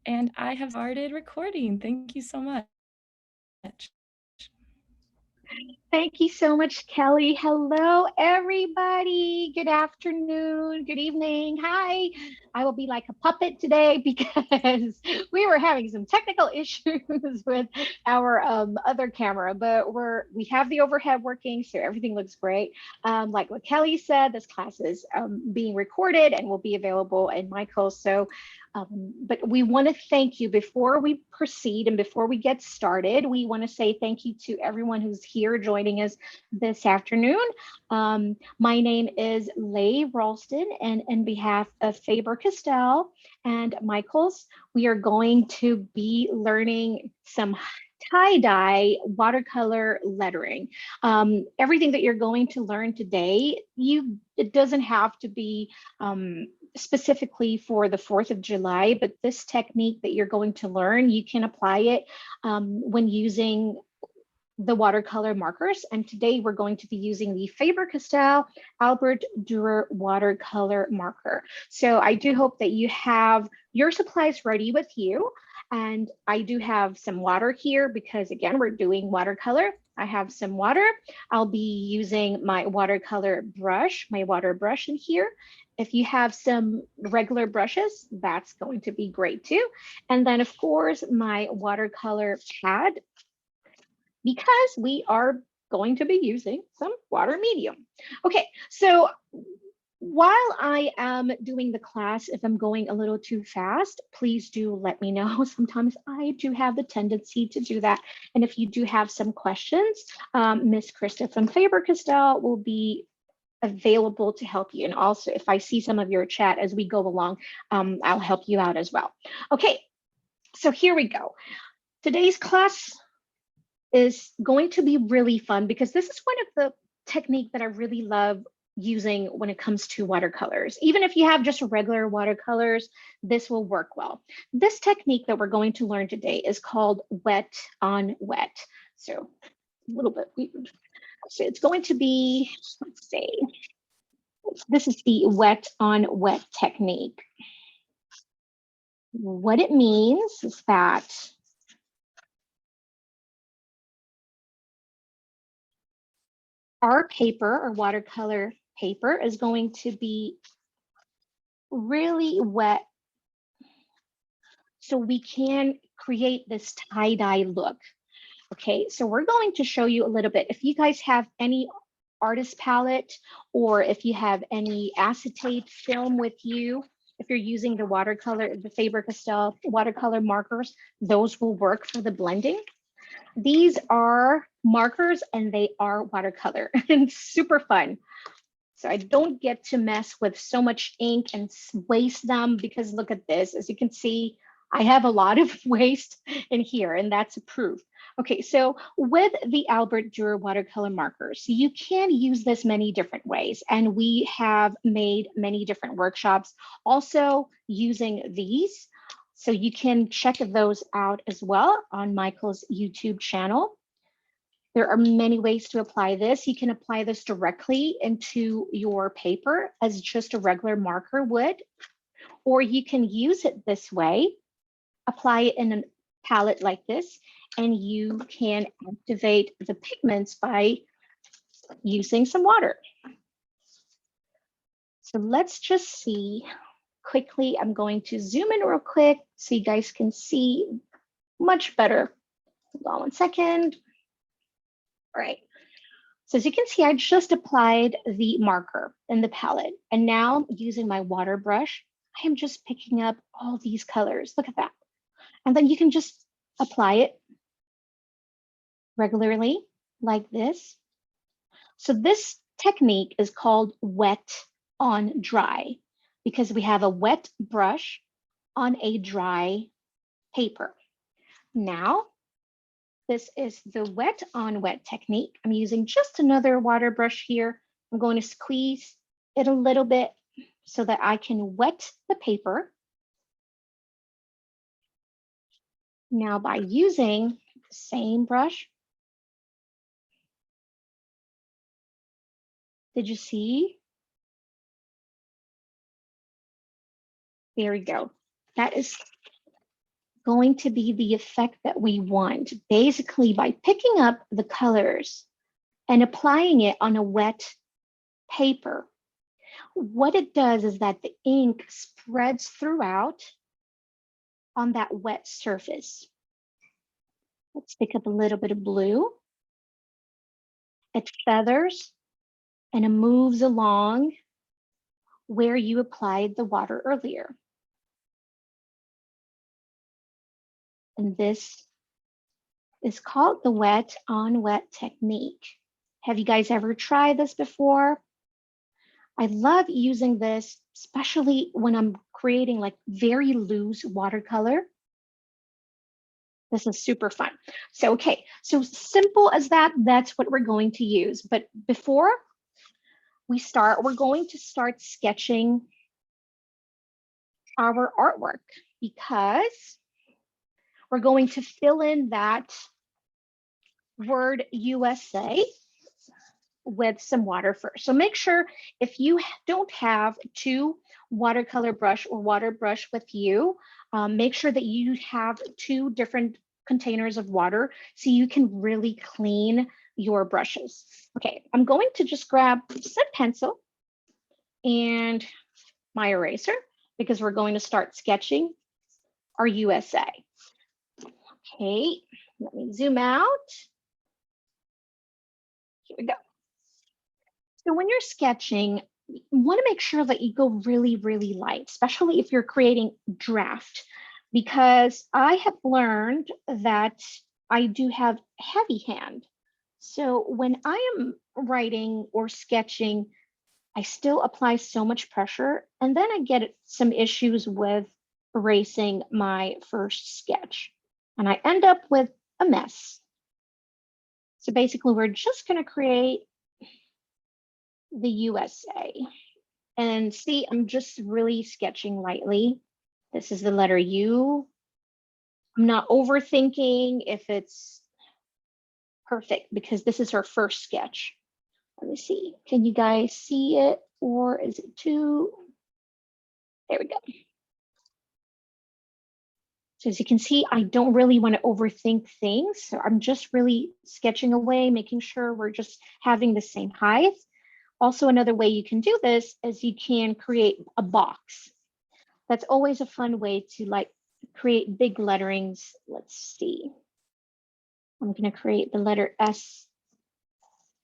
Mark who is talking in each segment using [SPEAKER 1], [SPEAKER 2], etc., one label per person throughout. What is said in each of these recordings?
[SPEAKER 1] and I have started recording. Thank you so much.
[SPEAKER 2] Thank you so much, Kelly. Hello, everybody. Good afternoon, good evening. Hi. I will be like a puppet today because we were having some technical issues with our other camera, but we have the overhead working, so everything looks great. Like what Kelly said, this class is being recorded and will be available in Michael. So but we want to thank you before we proceed and before we get started. We want to say thank you to everyone who's here joining us this afternoon. My name is Leigh Ralston, and on behalf of Faber-Castell and Michaels, we are going to be learning some tie-dye watercolor lettering. Everything that you're going to learn today, it doesn't have to be specifically for the 4th of July, but this technique that you're going to learn, you can apply it when using the watercolor markers. And today we're going to be using the Faber-Castell Albrecht Durer Watercolor marker. So I do hope that you have your supplies ready with you. And I do have some water here because again, we're doing watercolor. I have some water. I'll be using my watercolor brush, my water brush in here. If you have some regular brushes, that's going to be great too. And then of course, my watercolor pad, because we are going to be using some water medium. Okay, so while I am doing the class, if I'm going a little too fast, please do let me know. Sometimes I do have the tendency to do that. And if you do have some questions, Miss Krista from Faber-Castell will be available to help you. And also, if I see some of your chat as we go along, I'll help you out as well. Okay, so here we go. Today's class is going to be really fun because this is one of the technique that I really love using when it comes to watercolors. Even if you have just regular watercolors, this will work well. This technique that we're going to learn today is called wet on wet. So a little bit weird. So it's going to be, let's say, this is the wet on wet technique. What it means is that our paper or watercolor paper is going to be really wet so we can create this tie-dye look. Okay, so we're going to show you a little bit. If you guys have any artist palette or if you have any acetate film with you, if you're using the watercolor, the Faber-Castell watercolor markers, those will work for the blending. These are markers and they are watercolor and super fun. So I don't get to mess with so much ink and waste them because look at this. As you can see, I have a lot of waste in here and that's a proof. Okay, so with the Albrecht Durer watercolor markers, you can use this many different ways. And we have made many different workshops also using these. So you can check those out as well on Michael's YouTube channel. There are many ways to apply this. You can apply this directly into your paper as just a regular marker would, or you can use it this way, apply it in a palette like this, and you can activate the pigments by using some water. So let's just see quickly. I'm going to zoom in real quick so you guys can see much better. Hold on one second. All right. So as you can see, I just applied the marker in the palette. And now using my water brush, I am just picking up all these colors. Look at that. And then you can just apply it regularly like this. So this technique is called wet on dry because we have a wet brush on a dry paper. Now, this is the wet on wet technique. I'm using just another water brush here. I'm going to squeeze it a little bit so that I can wet the paper. Now by using the same brush, did you see? There we go. That is going to be the effect that we want. Basically, by picking up the colors and applying it on a wet paper, what it does is that the ink spreads throughout on that wet surface. Let's pick up a little bit of blue. It feathers and it moves along where you applied the water earlier. And this is called the wet on wet technique. Have you guys ever tried this before? I love using this, especially when I'm creating like very loose watercolor. This is super fun. So, okay, so simple as that, that's what we're going to use. But before we start, we're going to start sketching our artwork because we're going to fill in that word USA with some water first. So make sure if you don't have two watercolor brush or water brush with you, make sure that you have two different containers of water so you can really clean your brushes. Okay, I'm going to just grab some pencil and my eraser because we're going to start sketching our USA. Okay, let me zoom out. Here we go. So when you're sketching, you want to make sure that you go really, really light, especially if you're creating draft, because I have learned that I do have heavy hand. So when I am writing or sketching, I still apply so much pressure, and then I get some issues with erasing my first sketch, and I end up with a mess. So basically, we're just going to create the USA. And see, I'm just really sketching lightly. This is the letter U. I'm not overthinking if it's perfect because this is our first sketch. Let me see. Can you guys see it or is it too? There we go. So as you can see, I don't really want to overthink things. So I'm just really sketching away, making sure we're just having the same height. Also, another way you can do this is you can create a box. That's always a fun way to like create big letterings. Let's see. I'm going to create the letter S.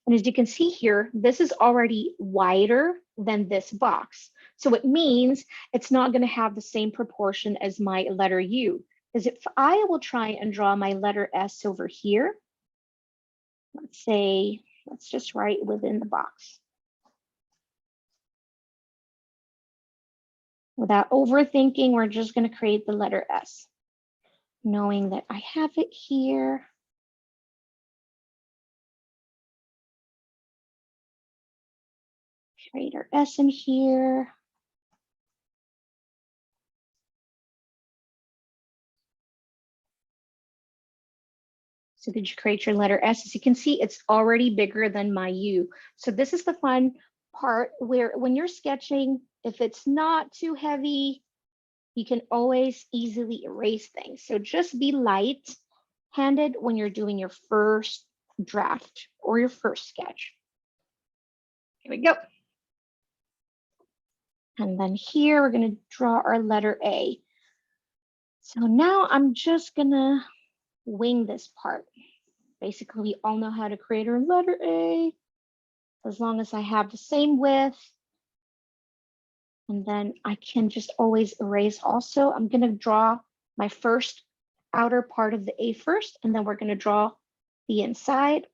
[SPEAKER 2] And as you can see here, this is already wider than this box. So it means it's not going to have the same proportion as my letter U. Because if I will try and draw my letter S over here, let's say, let's just write within the box. Without overthinking, we're just going to create the letter S, knowing that I have it here. Create our S in here. So did you create your letter S? As you can see, it's already bigger than my U. So this is the fun part where when you're sketching, if it's not too heavy, you can always easily erase things. So just be light-handed when you're doing your first draft or your first sketch. Here we go. And then here we're going to draw our letter A. So now I'm just going to wing this part. Basically, we all know how to create our letter A as long as I have the same width. And then I can just always erase also. I'm going to draw my first outer part of the A first, and then we're going to draw the inside.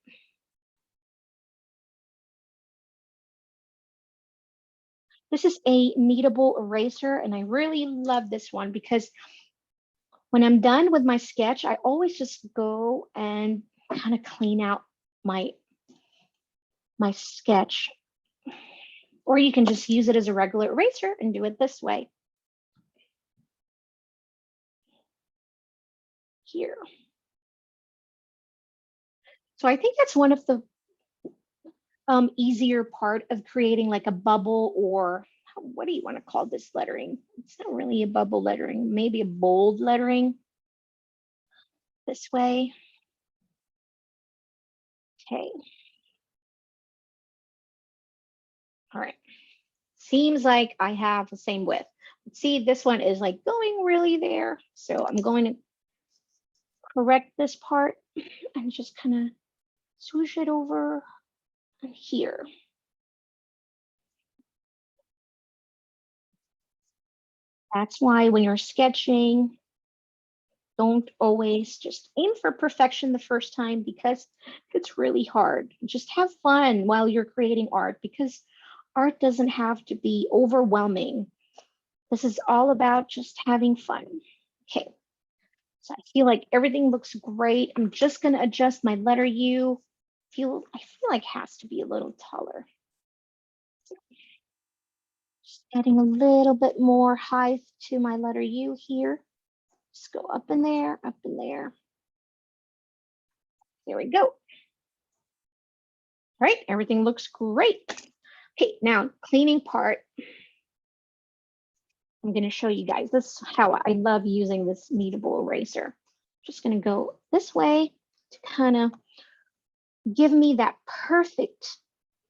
[SPEAKER 2] This is a kneadable eraser, and I really love this one because when I'm done with my sketch, I always just go and kind of clean out my sketch. Or you can just use it as a regular eraser and do it this way. Here. So I think that's one of the easier part of creating like a bubble, or what do you want to call this lettering? It's not really a bubble lettering, maybe a bold lettering. this way. Okay. All right. Seems like I have the same width. See, this one is like going really there. So I'm going to correct this part and just kind of swoosh it over here. That's why when you're sketching, don't always just aim for perfection the first time because it's really hard. Just have fun while you're creating art because art doesn't have to be overwhelming. This is all about just having fun. Okay, so I feel like everything looks great. I'm just gonna adjust my letter U. I feel like it has to be a little taller. Just adding a little bit more height to my letter U here. Just go up in there, up in there. There we go. All right, everything looks great. Okay, now cleaning part. I'm going to show you guys. This is how I love using this kneadable eraser. Just going to go this way to kind of give me that perfect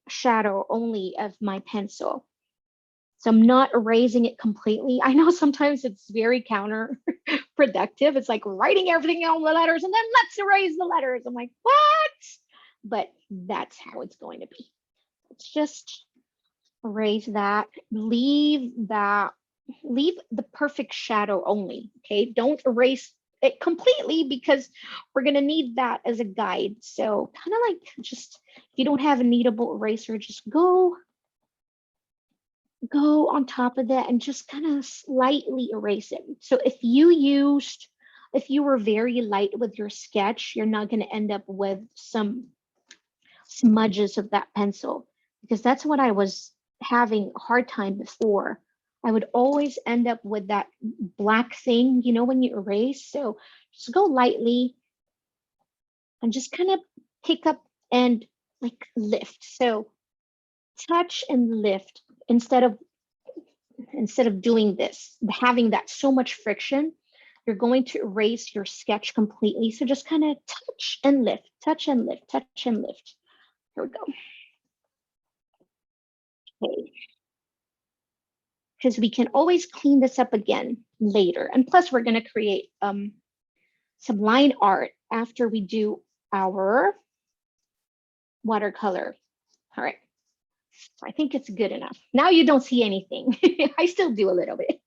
[SPEAKER 2] shadow only of my pencil. So I'm not erasing it completely. I know sometimes it's very counterproductive. It's like writing everything on the letters and then let's erase the letters. I'm like, what? But that's how it's going to be. Let's just erase that, leave the perfect shadow only, okay? Don't erase it completely because we're gonna need that as a guide. So kind of like just, if you don't have a kneadable eraser, just go on top of that and just kind of slightly erase it. So if you were very light with your sketch, you're not gonna end up with some smudges of that pencil because that's what I was having a hard time before. I would always end up with that black thing, you know, when you erase. So just go lightly and just kind of pick up and like lift. So touch and lift instead of doing this, having that so much friction, you're going to erase your sketch completely. So just kind of touch and lift, touch and lift, touch and lift. Here we go. Okay. Because we can always clean this up again later. And plus we're going to create some line art after we do our watercolor. All right. I think it's good enough. Now you don't see anything. I still do a little bit.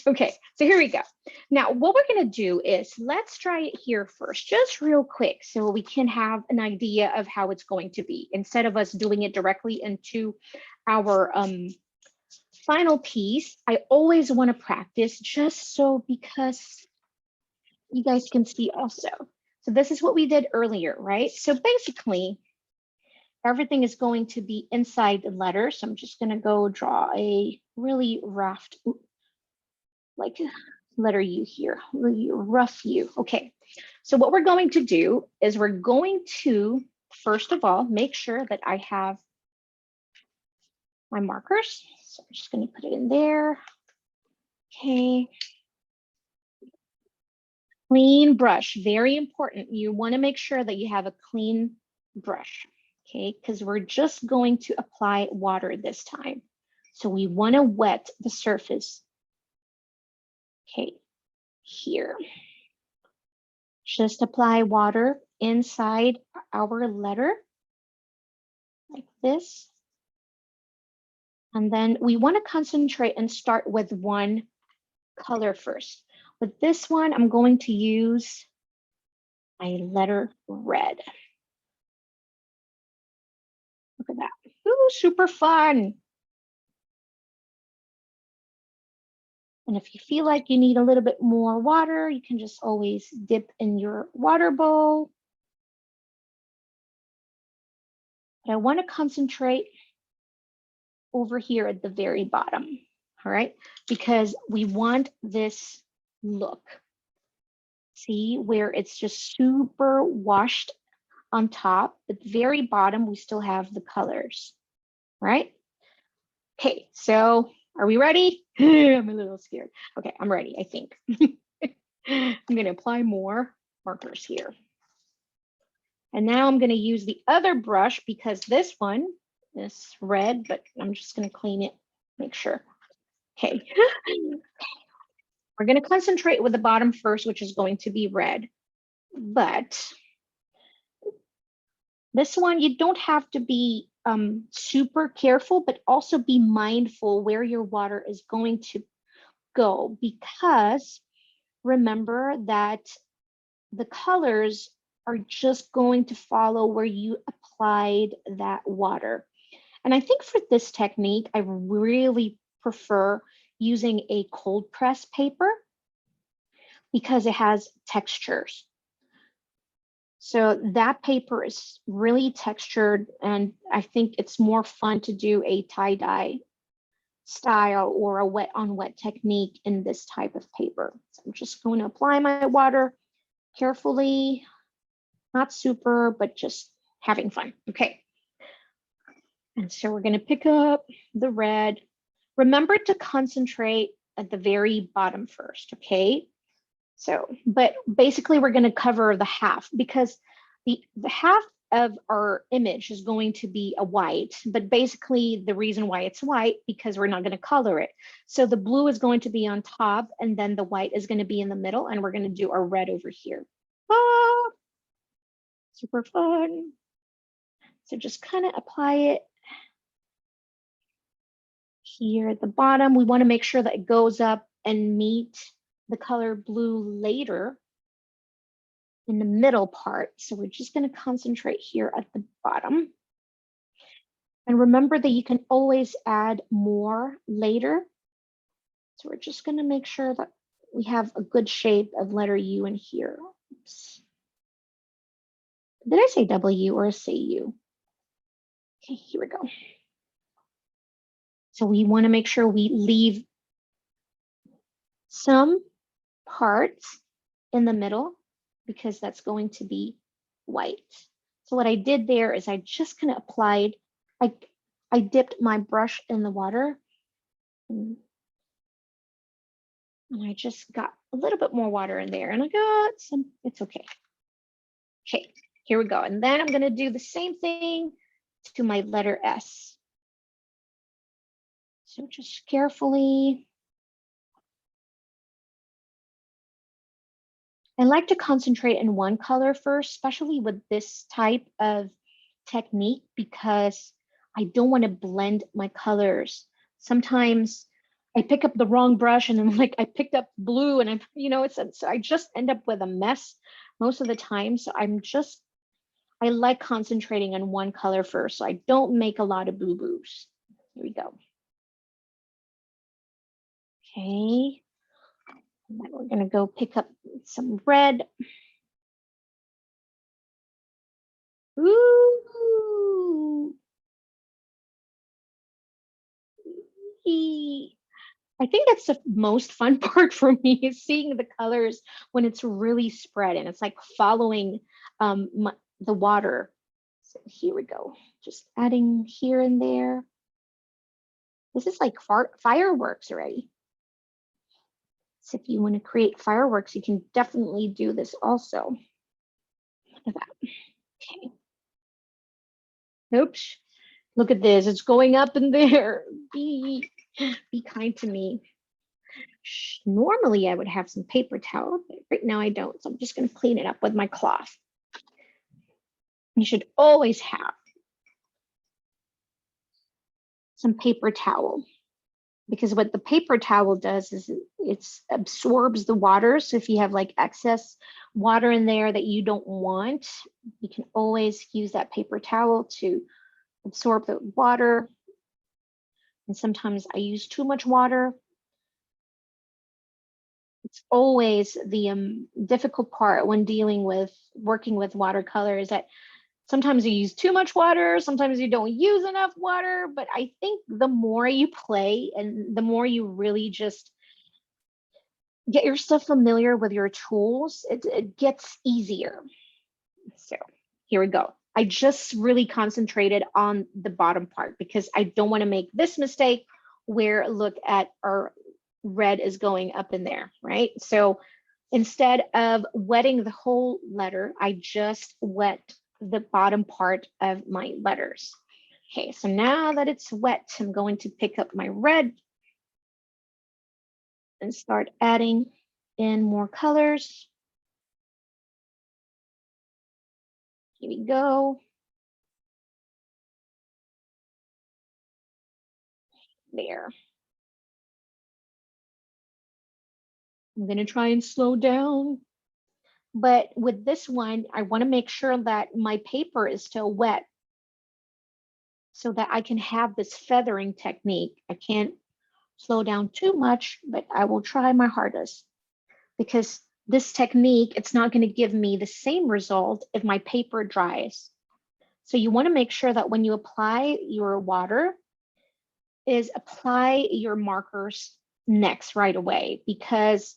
[SPEAKER 2] Okay, so here we go. Now what we're going to do is let's try it here first, just real quick, so we can have an idea of how it's going to be instead of us doing it directly into our final piece. I always want to practice just so because you guys can see also. So this is what we did earlier, right? So basically everything is going to be inside the letter. So I'm just going to go draw a really rough, like letter U here, really rough U. Okay, so what we're going to do is we're going to, first of all, make sure that I have my markers. So I'm just going to put it in there. Okay. Clean brush, very important. You want to make sure that you have a clean brush, okay? Because we're just going to apply water this time. So we want to wet the surface. Okay, here. Just apply water inside our letter like this. And then we want to concentrate and start with one color first. With this one, I'm going to use my letter red. Look at that. Ooh, super fun. And if you feel like you need a little bit more water, you can just always dip in your water bowl. But I want to concentrate over here at the very bottom, all right? Because we want this look. See where it's just super washed on top. At the very bottom, we still have the colors, right? Okay, so are we ready? I'm a little scared. Okay, I'm ready, I think. I'm gonna apply more. markers here. And now I'm going to use the other brush because this one is red, but I'm just going to clean it, make sure. Okay. We're going to concentrate with the bottom first, which is going to be red. But this one, you don't have to be super careful, but also be mindful where your water is going to go, because remember that the colors are just going to follow where you applied that water. And I think for this technique, I really prefer using a cold press paper because it has textures. So that paper is really textured, and I think it's more fun to do a tie-dye style or a wet on wet technique in this type of paper. So I'm just going to apply my water carefully, not super, but just having fun. Okay. And so we're going to pick up the red. Remember to concentrate at the very bottom first, okay? So, but basically we're going to cover the half, because the half of our image is going to be a white, but basically the reason why it's white, because we're not going to color it. So the blue is going to be on top, and then the white is going to be in the middle, and we're going to do our red over here. Ah, super fun. So just kind of apply it here at the bottom. We want to make sure that it goes up and meet the color blue later in the middle part. So we're just going to concentrate here at the bottom. And remember that you can always add more later. So we're just going to make sure that we have a good shape of letter U in here. Oops. Did I say W or say U? Okay, here we go. So we want to make sure we leave some parts in the middle, because that's going to be white. So what I did there is I just kind of applied, I dipped my brush in the water, and I just got a little bit more water in there, and I got some, it's okay. Okay, here we go. And then I'm going to do the same thing to my letter S. So just carefully. I like to concentrate in one color first, especially with this type of technique, because I don't want to blend my colors. Sometimes I pick up the wrong brush and I'm like, I picked up blue, and so I just end up with a mess most of the time. So I like concentrating on one color first, so I don't make a lot of boo-boos. Here we go. Okay. And then we're gonna go pick up some red. Ooh. I think that's the most fun part for me, is seeing the colors when it's really spread and it's like following the water. So here we go, just adding here and there. This is like fireworks already. So if you want to create fireworks, you can definitely do this also. Look at that. Okay. Oops. Look at this. It's going up in there. Be kind to me. Normally I would have some paper towel, but right now I don't. So I'm just going to clean it up with my cloth. You should always have some paper towel, because what the paper towel does is it absorbs the water. So if you have like excess water in there that you don't want, you can always use that paper towel to absorb the water. And sometimes I use too much water. It's always the difficult part when working with watercolor, is that sometimes you use too much water, sometimes you don't use enough water. But I think the more you play and the more you really just get yourself familiar with your tools, it gets easier. So here we go. I just really concentrated on the bottom part because I don't want to make this mistake where, look at, our red is going up in there, right? So instead of wetting the whole letter, I just wet the bottom part of my letters. Okay, so now that it's wet, I'm going to pick up my red and start adding in more colors. Here we go. There. I'm going to try and slow down. But with this one, I want to make sure that my paper is still wet so that I can have this feathering technique. I can't slow down too much, but I will try my hardest, because this technique, it's not going to give me the same result if my paper dries. So you want to make sure that when you apply your water, is apply your markers next right away, because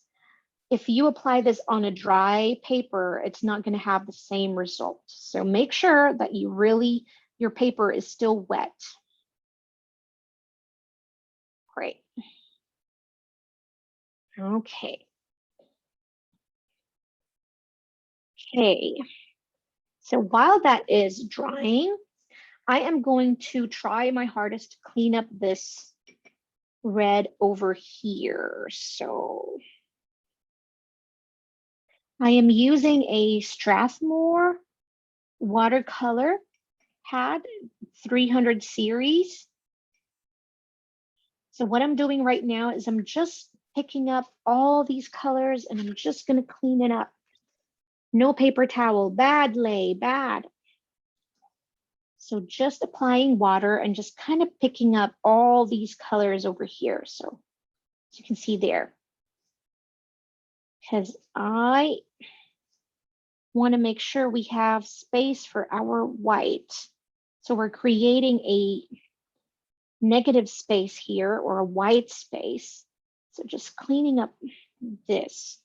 [SPEAKER 2] if you apply this on a dry paper, it's not going to have the same result. So make sure that your paper is still wet. Great. Okay. Okay. So while that is drying, I am going to try my hardest to clean up this red over here. So I am using a Strathmore Watercolor Pad 300 series. So what I'm doing right now is I'm just picking up all these colors and I'm just going to clean it up. No paper towel, bad lay, bad. So just applying water and just kind of picking up all these colors over here. So as you can see there, because I want to make sure we have space for our white. So we're creating a negative space here, or a white space. So just cleaning up this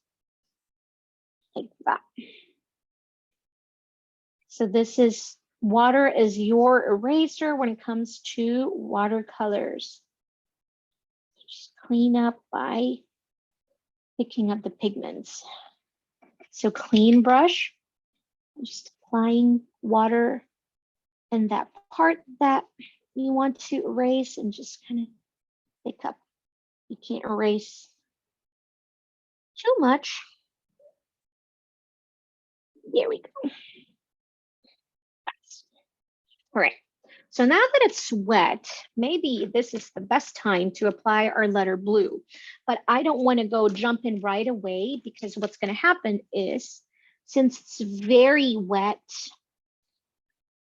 [SPEAKER 2] like that. So this is, water is your eraser when it comes to watercolors. Just clean up by picking up the pigments. So clean brush, just applying water in that part that you want to erase and just kind of pick up. You can't erase too much. There we go. All right. So now that it's wet, maybe this is the best time to apply our letter blue, but I don't want to go jump in right away, because what's going to happen is, since it's very wet,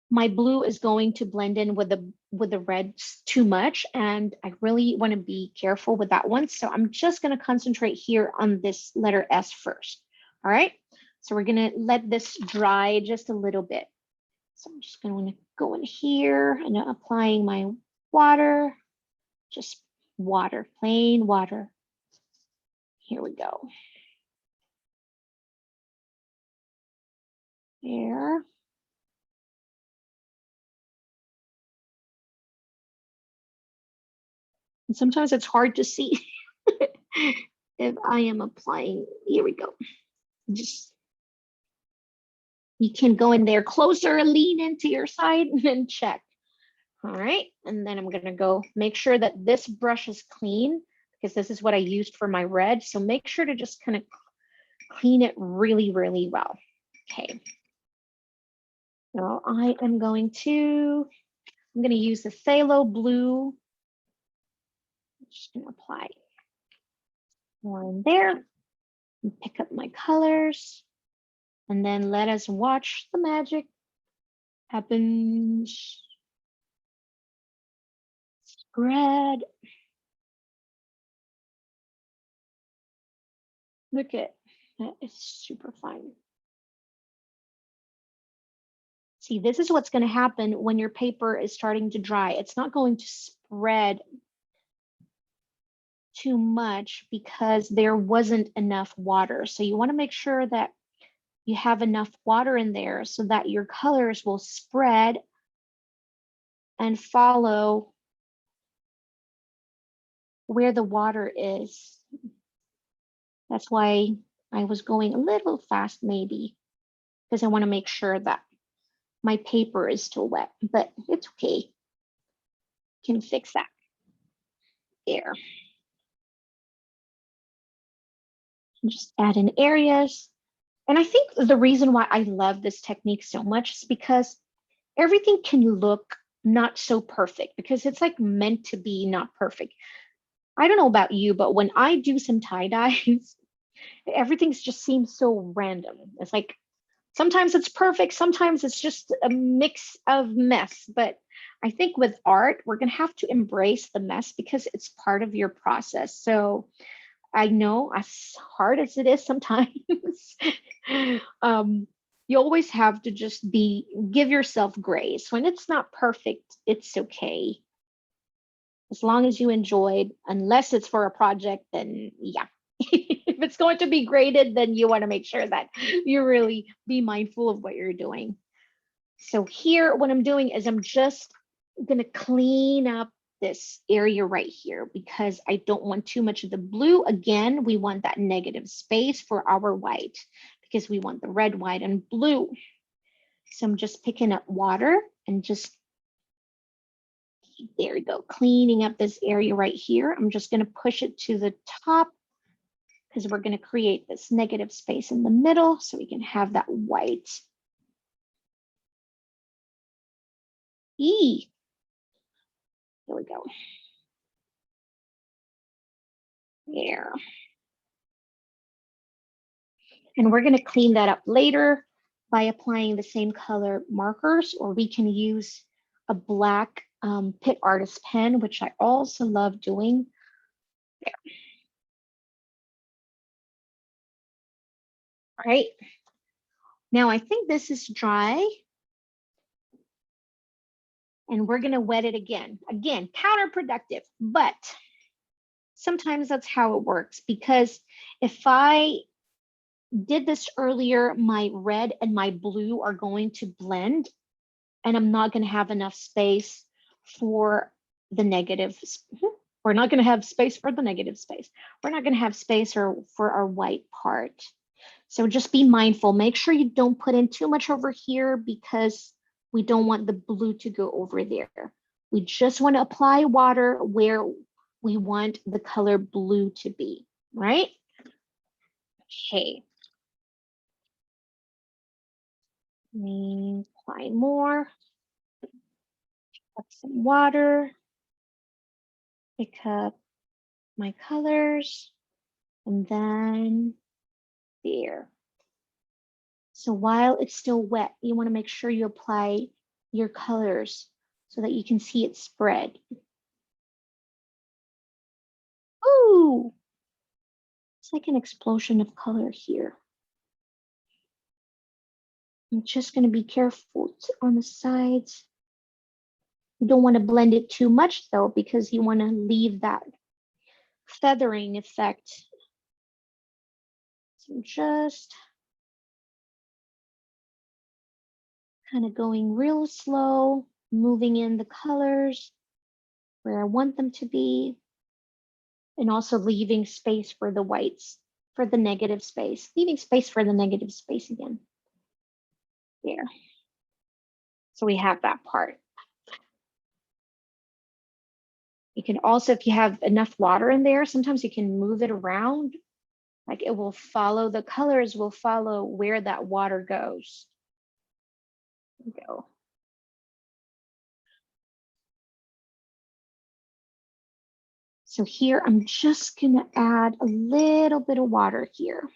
[SPEAKER 2] my blue is going to blend in with the reds too much, and I really want to be careful with that one. So I'm just going to concentrate here on this letter S first. All right. So we're going to let this dry just a little bit. So I'm just going to go in here and applying my water, just water, plain water. Here we go. There. And sometimes it's hard to see if I am applying. Here we go. Just, you can go in there closer, lean into your side, and then check. All right, and then I'm gonna go make sure that this brush is clean, because this is what I used for my red. So make sure to just kind of clean it really, really well. Okay. So I am going to, I'm gonna use the Phthalo blue. I'm just gonna apply more in there and pick up my colors. And then let us watch the magic happen. Spread. Look at that, is super fine. See, this is what's going to happen when your paper is starting to dry. It's not going to spread too much because there wasn't enough water. So you want to make sure that you have enough water in there so that your colors will spread and follow where the water is. That's why I was going a little fast maybe because I want to make sure that my paper is still wet, but it's okay. Can fix that. There. Just add in areas. And I think the reason why I love this technique so much is because everything can look not so perfect because it's like meant to be not perfect. I don't know about you, but when I do some tie-dyes, everything just seems so random. It's like sometimes it's perfect, sometimes it's just a mix of mess. But I think with art, we're going to have to embrace the mess because it's part of your process. So I know as hard as it is sometimes, you always have to just give yourself grace. When it's not perfect, it's okay. As long as you enjoyed, unless it's for a project, then yeah. If it's going to be graded, then you want to make sure that you really be mindful of what you're doing. So here, what I'm doing is I'm just going to clean up this area right here because I don't want too much of the blue. Again, we want that negative space for our white because we want the red, white, and blue. So I'm just picking up water and just, there we go, cleaning up this area right here. I'm just going to push it to the top because we're going to create this negative space in the middle so we can have that white. There we go. There. And we're going to clean that up later by applying the same color markers, or we can use a black Pitt artist pen, which I also love doing. There. All right. Now I think this is dry. And we're going to wet it again. Again, counterproductive, but sometimes that's how it works, because if I did this earlier, my red and my blue are going to blend and I'm not going to have enough space for the negative. We're not going to have space for the negative space. We're not going to have space for our white part. So just be mindful. Make sure you don't put in too much over here because we don't want the blue to go over there. We just want to apply water where we want the color blue to be, right? Okay. Let me apply more. Add some water. Pick up my colors. And then there. So while it's still wet, you want to make sure you apply your colors so that you can see it spread. Ooh, it's like an explosion of color here. I'm just going to be careful on the sides. You don't want to blend it too much though, because you want to leave that feathering effect. So just kind of going real slow, moving in the colors where I want them to be, and also leaving space for the whites, for the negative space, leaving space for the negative space again. There. So we have that part. You can also, if you have enough water in there, sometimes you can move it around. Like it will follow, the colors will follow where that water goes. There we go. So here, I'm just gonna add a little bit of water here.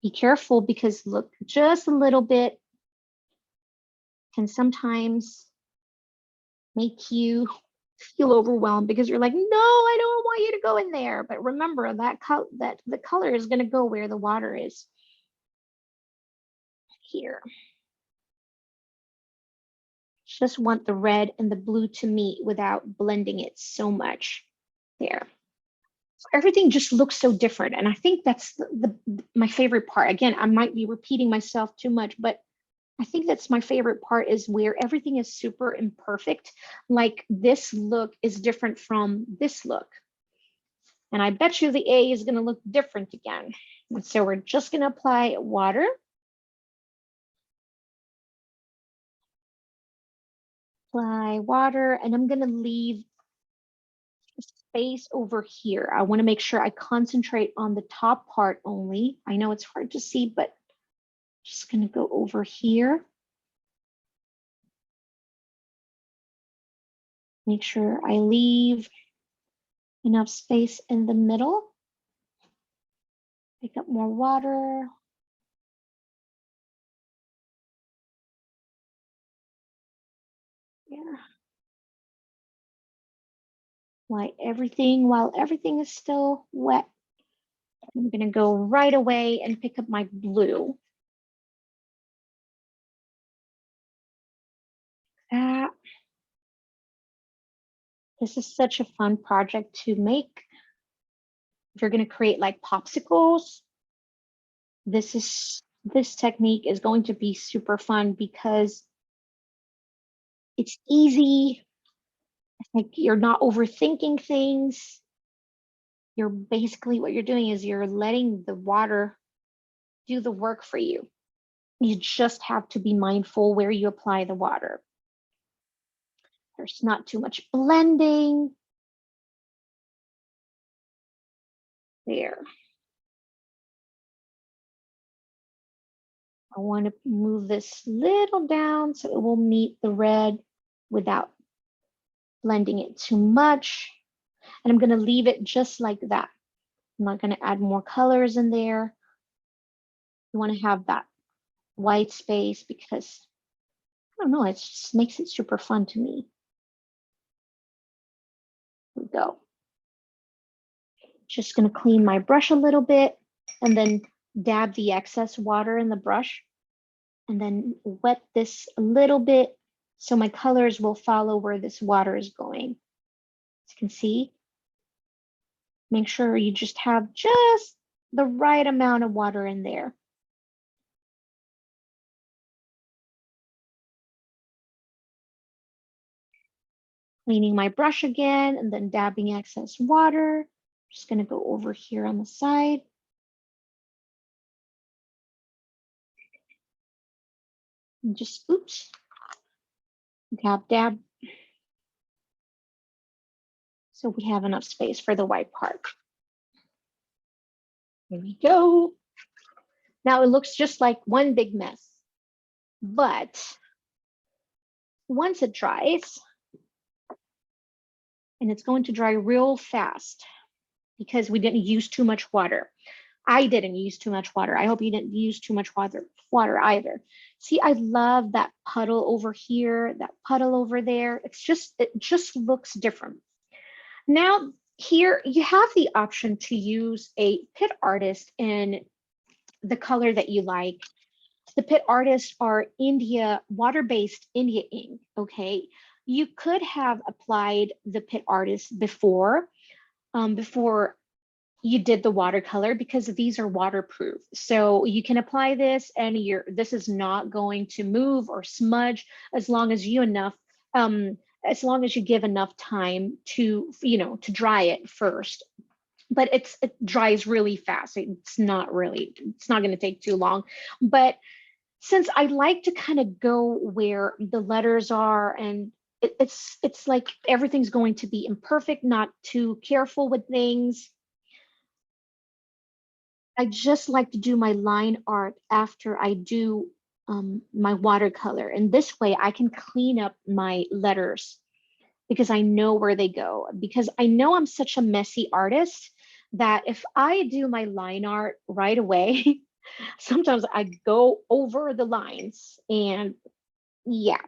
[SPEAKER 2] Be careful because look, just a little bit can sometimes make you feel overwhelmed because you're like, no, I don't want you to go in there. But remember that the color is gonna go where the water is. Here. Just want the red and the blue to meet without blending it so much. There. So everything just looks so different. And I think that's my favorite part. Again, I might be repeating myself too much, but I think that's my favorite part, is where everything is super imperfect. Like this look is different from this look. And I bet you the A is going to look different again. And so we're just going to apply water. Apply water, and I'm going to leave space over here. I want to make sure I concentrate on the top part only. I know it's hard to see, but just going to go over here. Make sure I leave enough space in the middle. Pick up more water. Yeah. While everything is still wet, I'm going to go right away and pick up my blue. This is such a fun project to make. If you're going to create like popsicles, this technique is going to be super fun because it's easy. It's like you're not overthinking things. You're basically, what you're doing is you're letting the water do the work for you. You just have to be mindful where you apply the water. There's not too much blending. There. I want to move this little down so it will meet the red without blending it too much. And I'm going to leave it just like that. I'm not going to add more colors in there. You want to have that white space because, I don't know, it just makes it super fun to me. Here we go. Just going to clean my brush a little bit and then dab the excess water in the brush and then wet this a little bit so my colors will follow where this water is going. As you can see, make sure you just have just the right amount of water in there. Cleaning my brush again and then dabbing excess water. Just going to go over here on the side. And just, oops, dab, dab. So we have enough space for the white part. There we go. Now it looks just like one big mess, but once it dries, and it's going to dry real fast because we didn't use too much water. I didn't use too much water. I hope you didn't use too much water either. See, I love that puddle over here, that puddle over there. It just looks different. Now, here you have the option to use a Pitt artist in the color that you like. The Pitt artists are water-based India ink, okay? You could have applied the Pitt artist before you did the watercolor because these are waterproof. So you can apply this and this is not going to move or smudge as long as you give enough time to dry it first. But it dries really fast. It's not going to take too long. But since I like to kind of go where the letters are and it's like everything's going to be imperfect, not too careful with things. I just like to do my line art after I do my watercolor. And this way I can clean up my letters because I know where they go. Because I know I'm such a messy artist that if I do my line art right away, sometimes I go over the lines. And yeah,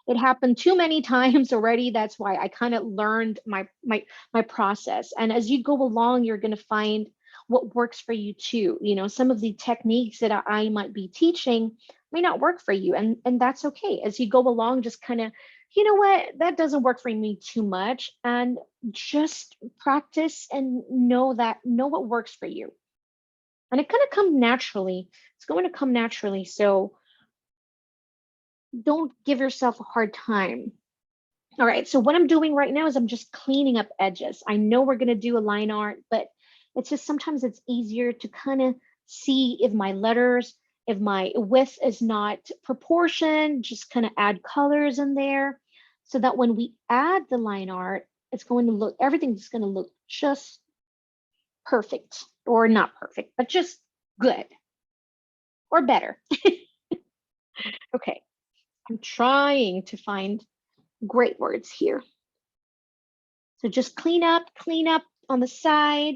[SPEAKER 2] it happened too many times already. That's why I kind of learned my process. And as you go along, you're going to find what works for you too. Some of the techniques that I might be teaching may not work for you, and that's okay. As you go along, just kind of, you know what, that doesn't work for me too much, and just practice and know what works for you. And it kind of comes naturally. It's going to come naturally. So don't give yourself a hard time. All right, so what I'm doing right now is I'm just cleaning up edges. I know we're going to do a line art, but It's just sometimes it's easier to kind of see if my letters, if my width is not proportioned, just kind of add colors in there so that when we add the line art, it's going to look, everything's going to look just perfect, or not perfect, but just good or better. Okay, I'm trying to find great words here. So just clean up on the side,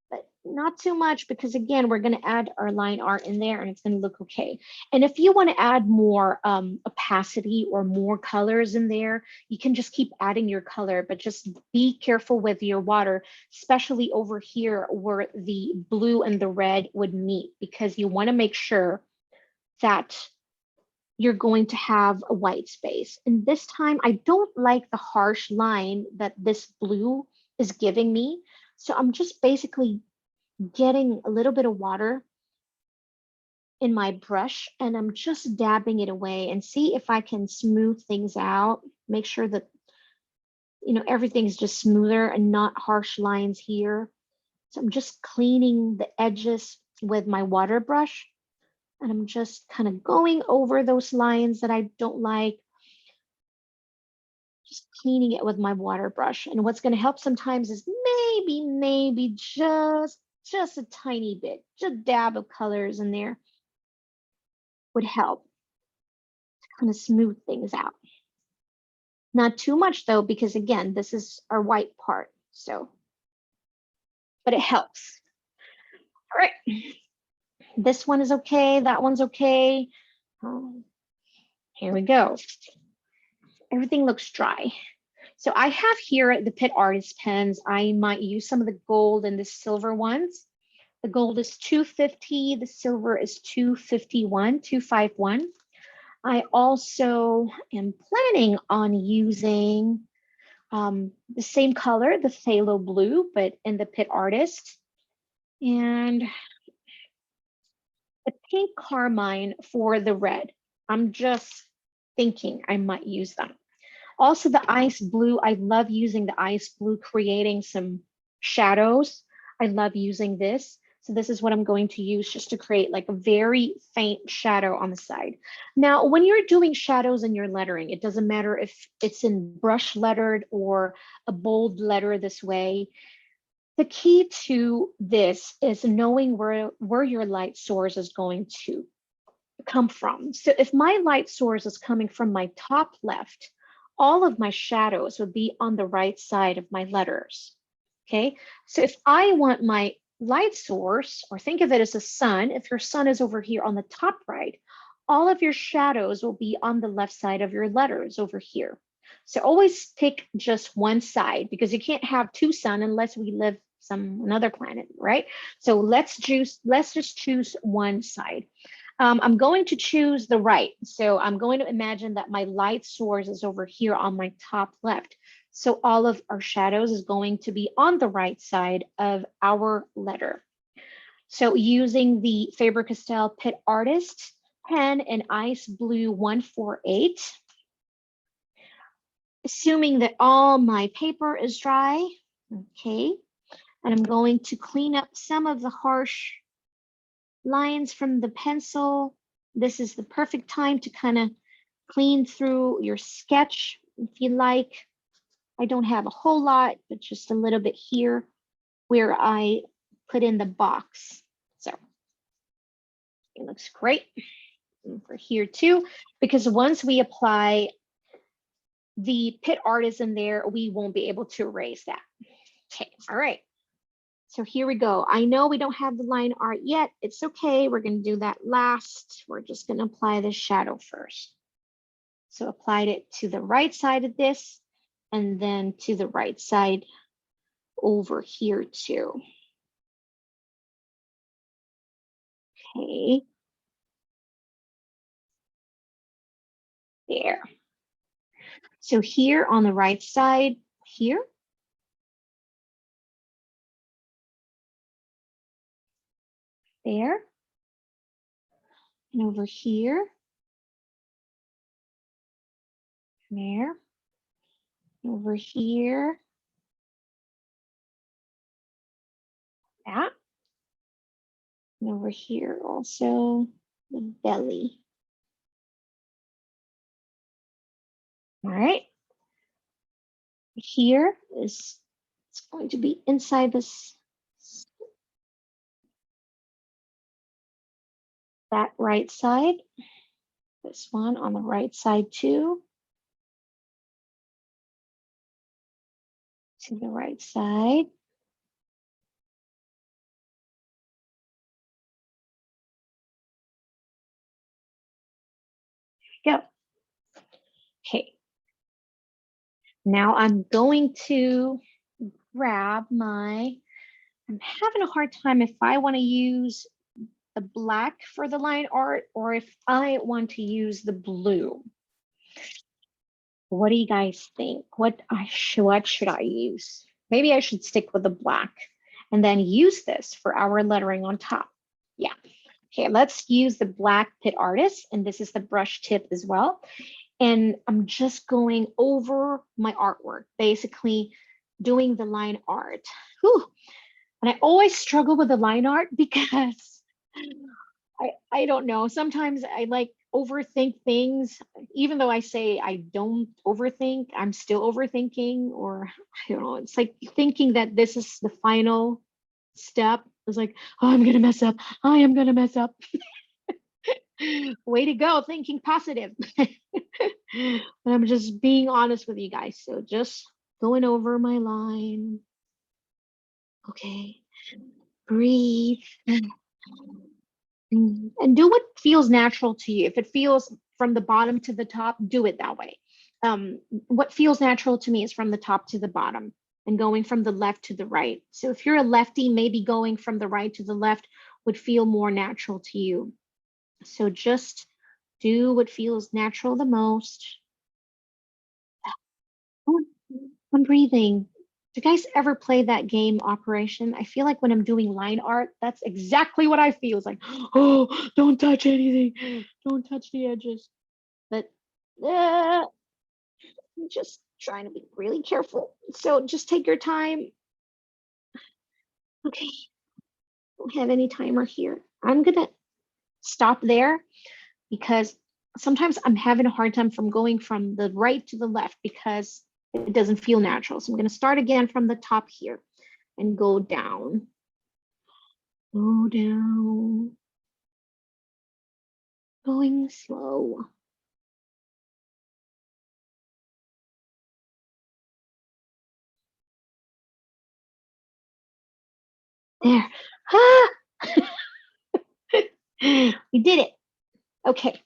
[SPEAKER 2] but not too much, because again, we're going to add our line art in there and it's going to look okay. And if you want to add more opacity or more colors in there, you can just keep adding your color, but just be careful with your water, especially over here where the blue and the red would meet, because you want to make sure that you're going to have a white space. And this time, I don't like the harsh line that this blue is giving me. So I'm just basically getting a little bit of water in my brush and I'm just dabbing it away and see if I can smooth things out, make sure that, you know, everything's just smoother and not harsh lines here. So I'm just cleaning the edges with my water brush. And I'm just kind of going over those lines that I don't like, just cleaning it with my water brush. And what's going to help sometimes is maybe just a tiny bit, just a dab of colors in there would help to kind of smooth things out. Not too much though, because again, this is our white part. So, but it helps. All right. This one is okay. That one's okay. Here we go. Everything looks dry. So I have here the Pitt Artist pens. I might use some of the gold and the silver ones. The gold is $250. The silver is $251. I also am planning on using the same color, the phthalo blue, but in the Pitt Artist. And the pink carmine for the red. I'm just thinking I might use them. Also the ice blue, I love using the ice blue, creating some shadows. I love using this. So this is what I'm going to use just to create like a very faint shadow on the side. Now, when you're doing shadows in your lettering, it doesn't matter if it's in brush lettered or a bold letter this way. The key to this is knowing where your light source is going to come from. So if my light source is coming from my top left, all of my shadows would be on the right side of my letters. Okay, so if I want my light source, or think of it as a sun, if your sun is over here on the top right, all of your shadows will be on the left side of your letters over here. So always pick just one side, because you can't have two sun unless we live another planet, right? So let's just choose one side. I'm going to choose the right. So I'm going to imagine that my light source is over here on my top left. So all of our shadows is going to be on the right side of our letter. So using the Faber-Castell Pitt Artist pen in Ice Blue 148, assuming that all my paper is dry, okay, and I'm going to clean up some of the harsh lines from the pencil. This is the perfect time to kind of clean through your sketch if you like. I don't have a whole lot, but just a little bit here where I put in the box. So it looks great. And for here too, because once we apply the Pitt Artist in there, we won't be able to erase that. Okay, all right. So here we go. I know we don't have the line art yet. It's okay. We're going to do that last. We're just going to apply the shadow first. So applied it to the right side of this, and then to the right side over here too. Okay. There. So here on the right side, here. There. And over here. There. Over here. that. And over here also the belly. All right. Here is, it's going to be inside this, that right side. This one on the right side too. To the right side. Go. Okay. Now I'm going to grab my, I'm having a hard time if I want to use the black for the line art or if I want to use the blue. What do you guys think? What should I use? Maybe I should stick with the black and then use this for our lettering on top. Yeah. Okay, let's use the black Pitt Artist, and this is the brush tip as well. And I'm just going over my artwork, basically doing the line art. Whew. And I always struggle with the line art because I don't know. Sometimes I like overthink things, even though I say I don't overthink, I'm still overthinking, or I don't know. It's like thinking that this is the final step. It's like, oh, I'm gonna mess up. I am gonna mess up. Way to go, thinking positive. I'm just being honest with you guys. So just going over my line. Okay, breathe. And do what feels natural to you. If it feels from the bottom to the top, do it that way. What feels natural to me is from the top to the bottom and going from the left to the right. So if you're a lefty, maybe going from the right to the left would feel more natural to you. So just do what feels natural the most. I'm breathing. Do you guys ever play that game Operation? I feel like when I'm doing line art, that's exactly what I feel. It's like, oh, don't touch anything. Don't touch the edges. But I'm just trying to be really careful. So just take your time. Okay, don't have any timer here. I'm gonna stop there because sometimes I'm having a hard time from going from the right to the left because it doesn't feel natural. So I'm going to start again from the top here and go down. Go down. Going slow. There. Ah! We did it. Okay.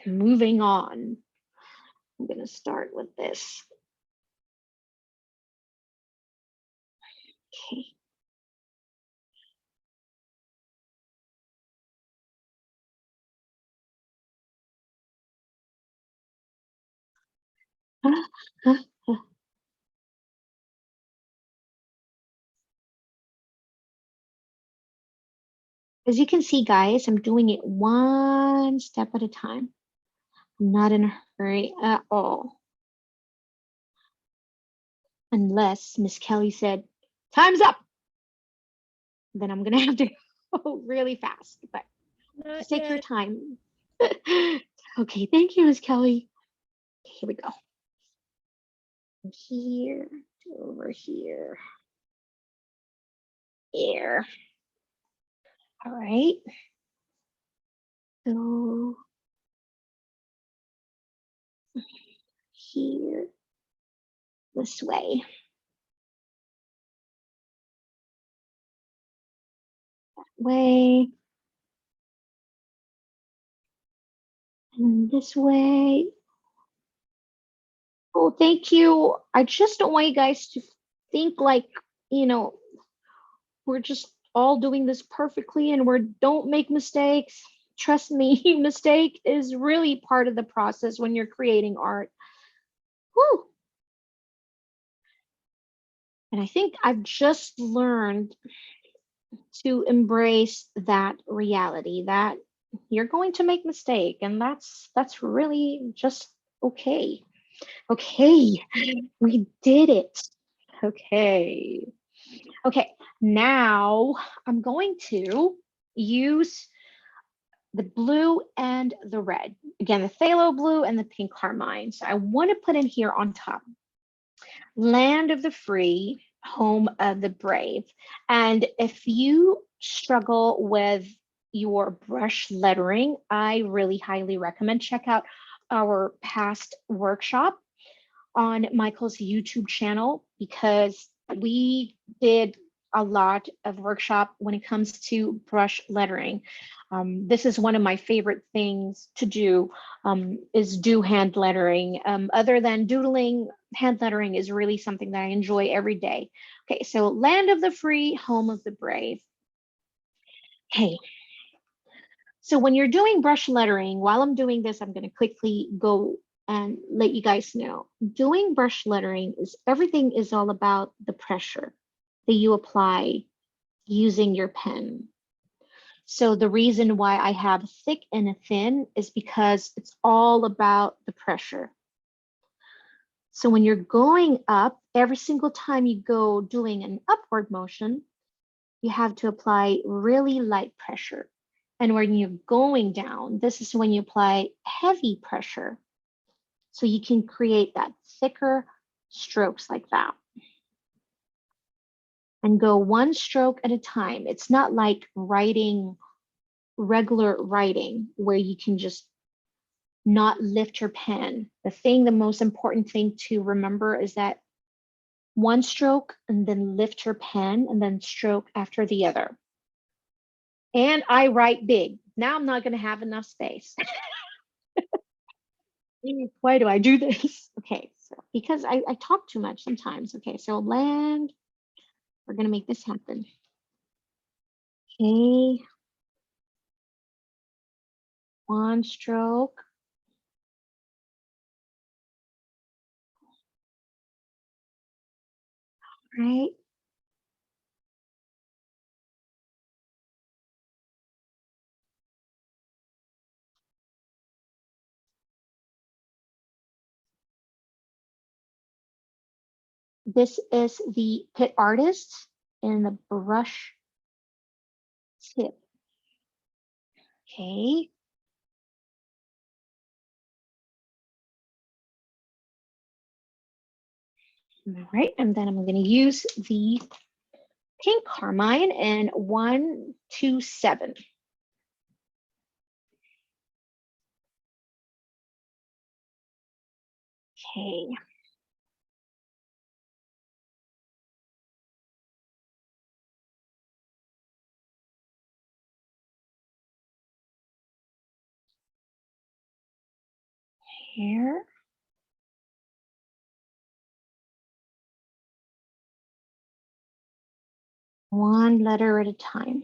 [SPEAKER 2] Moving on. I'm going to start with this. Okay. As you can see, guys, I'm doing it one step at a time. I'm not in a hurry at all. Unless Miss Kelly said, time's up. Then I'm going to have to go really fast, but just take your time. Okay, thank you, Miss Kelly. Here we go. From here to over here. Here. All right. So here, this way. That way. And this way. Oh, thank you. I just don't want you guys to think like, you know, we're just all doing this perfectly and don't make mistakes. Trust me, mistake is really part of the process when you're creating art. Whew. And I think I've just learned to embrace that reality that you're going to make mistake, and that's really just okay. Okay, we did it. Okay. Okay, Now I'm going to use the blue and the red. Again, the phthalo blue and the pink carmine. So I want to put in here on top, land of the free, home of the brave. And if you struggle with your brush lettering, I really highly recommend check out our past workshop on Michael's YouTube channel, because we did a lot of workshop when it comes to brush lettering. This is one of my favorite things to do, is do hand lettering. Other than doodling, hand lettering is really something that I enjoy every day. Okay, so land of the free, home of the brave. Okay, so when you're doing brush lettering, while I'm doing this, I'm going to quickly go and let you guys know. Doing brush lettering is everything is all about the pressure that you apply using your pen. So the reason why I have thick and a thin is because it's all about the pressure. So when you're going up, every single time you go doing an upward motion, you have to apply really light pressure. And when you're going down, this is when you apply heavy pressure. So you can create that thicker strokes like that. And go one stroke at a time. It's not like writing, regular writing, where you can just not lift your pen. The most important thing to remember is that one stroke and then lift your pen and then stroke after the other. And I write big. Now I'm not going to have enough space. Why do I do this? Okay, so because I talk too much sometimes. Okay, so land, we're going to make this happen. Okay, one stroke. Right. This is the Pitt Artist in the brush tip. Okay. All right, and then I'm going to use the pink carmine in 127. Okay. Here. One letter at a time.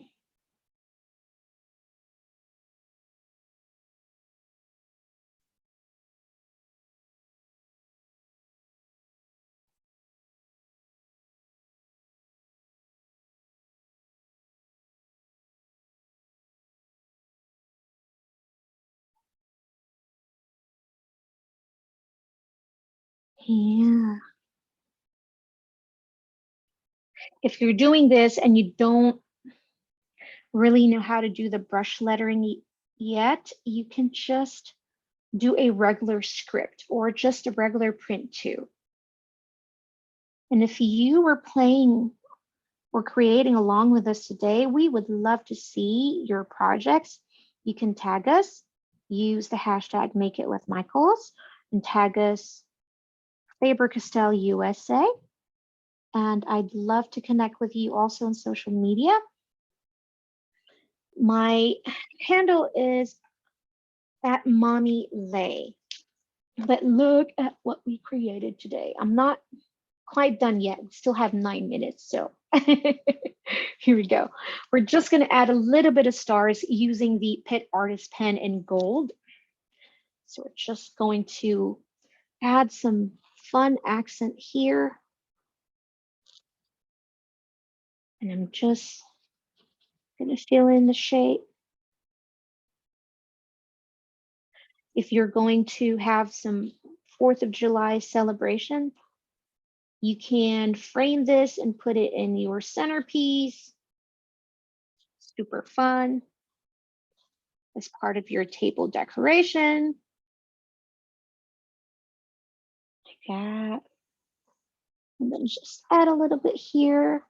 [SPEAKER 2] Yeah. If you're doing this and you don't really know how to do the brush lettering yet, you can just do a regular script or just a regular print too. And if you were playing or creating along with us today, we would love to see your projects. You can tag us, use the hashtag #MakeItWithMichaels, and tag us Faber-Castell USA. And I'd love to connect with you also on social media. My handle is @MommyLay. But look at what we created today. I'm not quite done yet. We still have 9 minutes. So here we go. We're just going to add a little bit of stars using the Pitt Artist Pen in gold. So we're just going to add some fun accent here. And I'm just going to fill in the shape. If you're going to have some 4th of July celebration, You can frame this and put it in your centerpiece. Super fun. As part of your table decoration. Like that. And then just add a little bit here.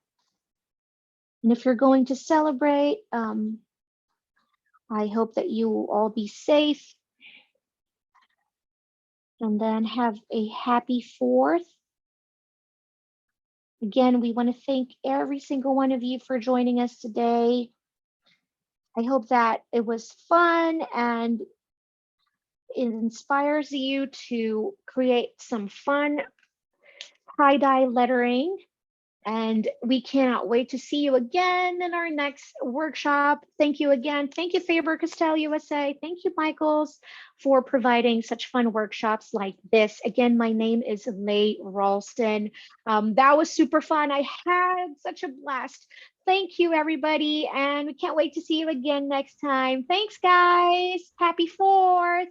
[SPEAKER 2] And if you're going to celebrate, I hope that you will all be safe. And then have a happy 4th. Again, we want to thank every single one of you for joining us today. I hope that it was fun and it inspires you to create some fun tie-dye lettering. And we cannot wait to see you again in our next workshop. Thank you again. Thank you, Faber-Castell USA. Thank you, Michaels, for providing such fun workshops like this. Again, my name is Leigh Ralston. That was super fun. I had such a blast. Thank you, everybody. And we can't wait to see you again next time. Thanks, guys. Happy 4th.